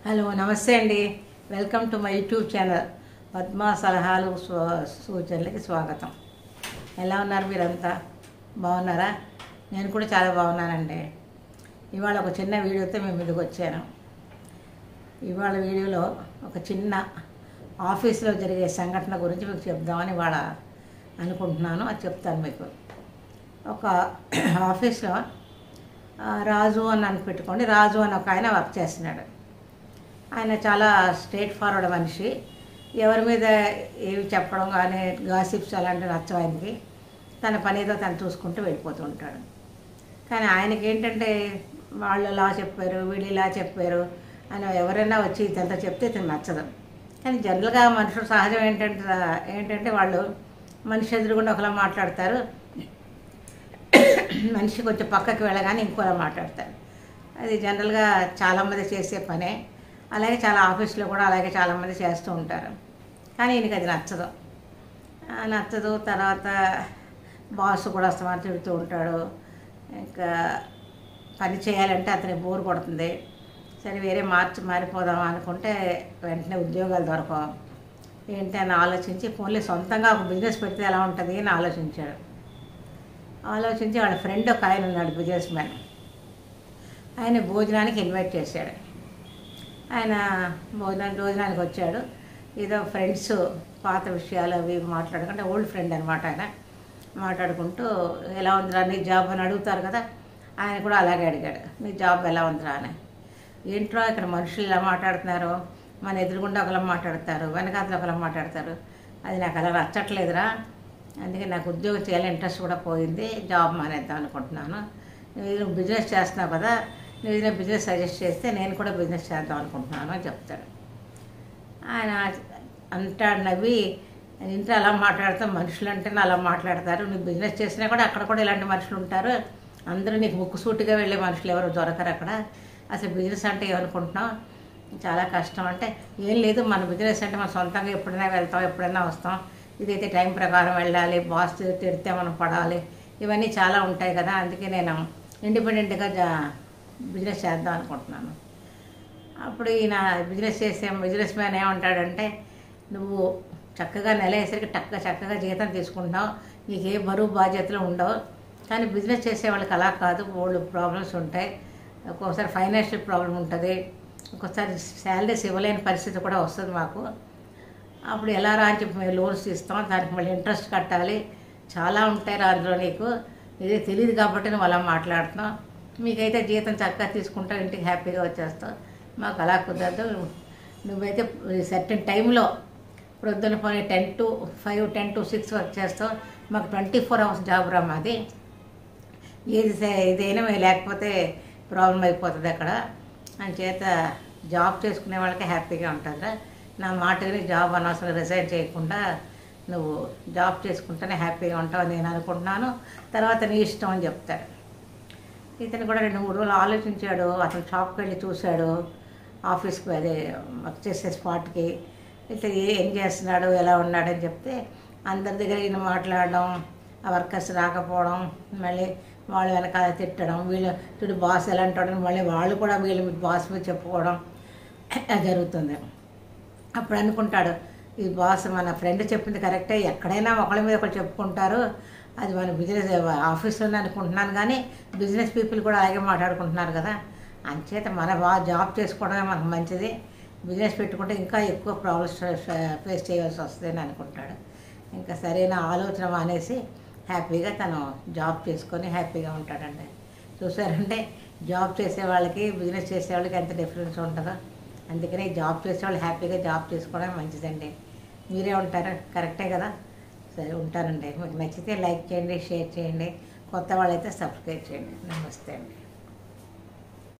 Hello నమస్తే అండి. Welcome to my YouTube channel Padma సలహాలు సూచనలకి స్వాగతం. ఎలా ఉన్నారు మీరంతా? బాగున్నారా? నేను కూడా చాలా బాగున్నానండి. ఇవాళ ఒక చిన్న వీడియోతో మేము ముందుకు వచ్చాను. ఇవాళ వీడియోలో ఒక చిన్న ఆఫీస్లో జరిగే సంఘటన గురించి మీకు చెప్దామని ఇవాళ అనుకుంటున్నాను. అది చెప్తాను మీకు. ఒక ఆఫీస్లో రాజు అని పెట్టుకోండి. రాజు అని ఒక ఆయన వర్క్ చేస్తున్నాడు. ఆయన చాలా స్ట్రైట్ ఫార్వర్డ్ మనిషి. ఎవరి మీద ఏవి చెప్పడం కానీ గాసిప్స్ అలాంటివి నచ్చవు ఆయనకి. తన పనితో తను చూసుకుంటూ వెళ్ళిపోతూ ఉంటాడు. కానీ ఆయనకి ఏంటంటే వాళ్ళు ఇలా చెప్పారు, వీళ్ళు ఇలా చెప్పారు అని ఎవరైనా వచ్చి ఇదంతా చెప్తే ఇతను నచ్చదు. కానీ జనరల్గా మనుషులు సహజం ఏంటంటే వాళ్ళు మనిషి ఎదురుగుండా ఒకలా మాట్లాడతారు, మనిషి కొంచెం పక్కకి వెళ్ళగానే ఇంకోలా మాట్లాడతారు. అది జనరల్గా చాలామంది చేసే పనే. అలాగే చాలా ఆఫీసులో కూడా అలాగే చాలామంది చేస్తూ ఉంటారు. కానీ ఈయనకి అది నచ్చదు. తర్వాత బాస్ కూడా అస్తమానం తిడుతూ ఉంటాడు. ఇంకా పని చేయాలంటే అతనికి బోర్ కొడుతుంది. సరే వేరే మారిపోదాం అనుకుంటే వెంటనే ఉద్యోగాలు దొరకవు. ఏంటి అని ఆలోచించి పోన్లే సొంతంగా ఒక బిజినెస్ పెడితే ఎలా ఉంటుంది అని ఆలోచించి వాళ్ళ ఫ్రెండ్ ఒక ఆయన ఉన్నాడు, బిజినెస్ మ్యాన్. ఆయన భోజనానికి ఇన్వైట్ చేశాడు. ఆయన భోజనానికి వచ్చాడు. ఏదో ఫ్రెండ్స్ పాత విషయాలు అవి మాట్లాడుకుంటే ఓల్డ్ ఫ్రెండ్ అనమాట. ఆయన మాట్లాడుకుంటూ ఎలా ఉందిరా నీ జాబ్ అని అడుగుతారు కదా, ఆయన కూడా అలాగే అడిగాడు, నీ జాబ్ ఎలా ఉందిరా అని. ఏంట్రా ఇక్కడ మనుషులు ఇలా మాట్లాడుతున్నారు, మన ఎదురుగుండా ఒకలా మాట్లాడతారు, వెనకాతలు ఒకలా మాట్లాడతారు, అది నాకు అలా నచ్చట్లేదురా, అందుకే నాకు ఉద్యోగం చేయాలని ఇంట్రెస్ట్ కూడా పోయింది, జాబ్ మానేద్దాం అనుకుంటున్నాను. నువ్వు బిజినెస్ చేస్తున్నావు కదా, నువ్వు ఏదైనా బిజినెస్ సజెస్ట్ చేస్తే నేను కూడా బిజినెస్ చేద్దాం అనుకుంటున్నాను అని చెప్తాడు. ఆయన అంటాడు నవ్వి, ఇంట్లో అలా మాట్లాడతాం, మనుషులు అంటేనే అలా మాట్లాడతారు, నువ్వు బిజినెస్ చేసినా కూడా అక్కడ కూడా ఇలాంటి మనుషులు ఉంటారు, అందరూ నీకు ముక్కుసూటిగా వెళ్ళే మనుషులు ఎవరు దొరకరు అక్కడ, అసలు బిజినెస్ అంటే ఏమనుకుంటున్నావు, చాలా కష్టం. అంటే ఏం లేదు, మన బిజినెస్ అంటే మనం సొంతంగా ఎప్పుడైనా వెళ్తాం, ఎప్పుడైనా వస్తాం, ఇదైతే టైం ప్రకారం వెళ్ళాలి, బాస్ తిడితే మనం పడాలి, ఇవన్నీ చాలా ఉంటాయి కదా, అందుకే నేను ఇండిపెండెంట్గా బిజినెస్ చేద్దాం అనుకుంటున్నాను. అప్పుడు ఈయన బిజినెస్ మ్యాన్ ఏమంటాడంటే, నువ్వు చక్కగా నెల వేసరికి చక్కగా జీతం తీసుకుంటావు, నీకు ఏ బరువు బాధ్యతలు ఉండవు, కానీ బిజినెస్ చేసే వాళ్ళకి అలా కాదు, వాళ్ళు ప్రాబ్లమ్స్ ఉంటాయి, ఒక్కోసారి ఫైనాన్షియల్ ప్రాబ్లం ఉంటుంది, ఒక్కోసారి శాలరీస్ ఇవ్వలేని పరిస్థితి కూడా వస్తుంది మాకు. అప్పుడు ఎలా రా అని చెప్పి మేము లోన్స్ ఇస్తాం, దానికి మళ్ళీ ఇంట్రెస్ట్ కట్టాలి, చాలా ఉంటాయి రా అందులో, నీకు ఇదే తెలియదు కాబట్టి నువ్వు అలా మాట్లాడుతున్నావు, మీకైతే జీతం చక్కగా తీసుకుంటావు, ఇంటికి హ్యాపీగా వచ్చేస్తావు, మాకు అలా కుదరదు, నువ్వైతే సర్టెన్ టైంలో ప్రొద్దున పోనీ 10 to 5, 10 to 6 వర్క్ చేస్తావు, మాకు 24 hours జాబ్ రా మాది, ఇదైనా లేకపోతే ప్రాబ్లం అయిపోతుంది అక్కడ, అని చేత జాబ్ చేసుకునే వాళ్ళకి హ్యాపీగా ఉంటుందా, నా మాట విని జాబ్ అనవసరం రిజైన్ చేయకుండా నువ్వు జాబ్ చేసుకుంటేనే హ్యాపీగా ఉంటావు నేను అనుకుంటున్నాను, తర్వాత నీ ఇష్టం అని చెప్తాడు. ఇతను కూడా 2-3 రోజులు ఆలోచించాడు. అతను షాప్కి వెళ్ళి చూశాడు, ఆఫీస్కి అదే వర్క్ చేసే స్పాట్కి, ఇట్లా ఏం చేస్తున్నాడు ఎలా ఉన్నాడని చెప్తే అందరి దగ్గర ఈయన మాట్లాడడం, ఆ వర్కర్స్ రాకపోవడం, మళ్ళీ వాళ్ళు వెనకాల తిట్టడం, వీళ్ళు బాస్ ఎలా అంటాడని మళ్ళీ వాళ్ళు కూడా వీళ్ళు బాస్ మీద చెప్పుకోవడం జరుగుతుంది. అప్పుడు అనుకుంటాడు, ఈ బాస్ మన ఫ్రెండ్ చెప్పింది కరెక్టే, ఎక్కడైనా ఒకళ్ళ మీద ఒకళ్ళు చెప్పుకుంటారు, అది మన బిజినెస్ ఆఫీస్లోనే అనుకుంటున్నాను, కానీ బిజినెస్ పీపుల్ కూడా అలాగే మాట్లాడుకుంటున్నారు కదా, అంచేత మన జాబ్ చేసుకోవడమే మనకు మంచిది, బిజినెస్ పెట్టుకుంటే ఇంకా ఎక్కువ ప్రాబ్లమ్స్ ఫేస్ చేయాల్సి వస్తుందని అనుకుంటాడు. ఇంకా సరైన ఆలోచన మానేసి హ్యాపీగా తను జాబ్ చేసుకొని హ్యాపీగా ఉంటాడండి. చూసారంటే జాబ్ చేసే వాళ్ళకి బిజినెస్ చేసే వాళ్ళకి ఎంత డిఫరెన్స్ ఉంటుందో, అందుకని జాబ్ చేసేవాళ్ళు హ్యాపీగా జాబ్ చేసుకోవడం మంచిదండి. మీరే ఉంటారు, కరెక్టే కదా, సరే ఉంటానండి. మీకు నచ్చితే లైక్ చేయండి, షేర్ చేయండి, కొత్త వాళ్ళైతే సబ్స్క్రైబ్ చేయండి. నమస్తే అండి.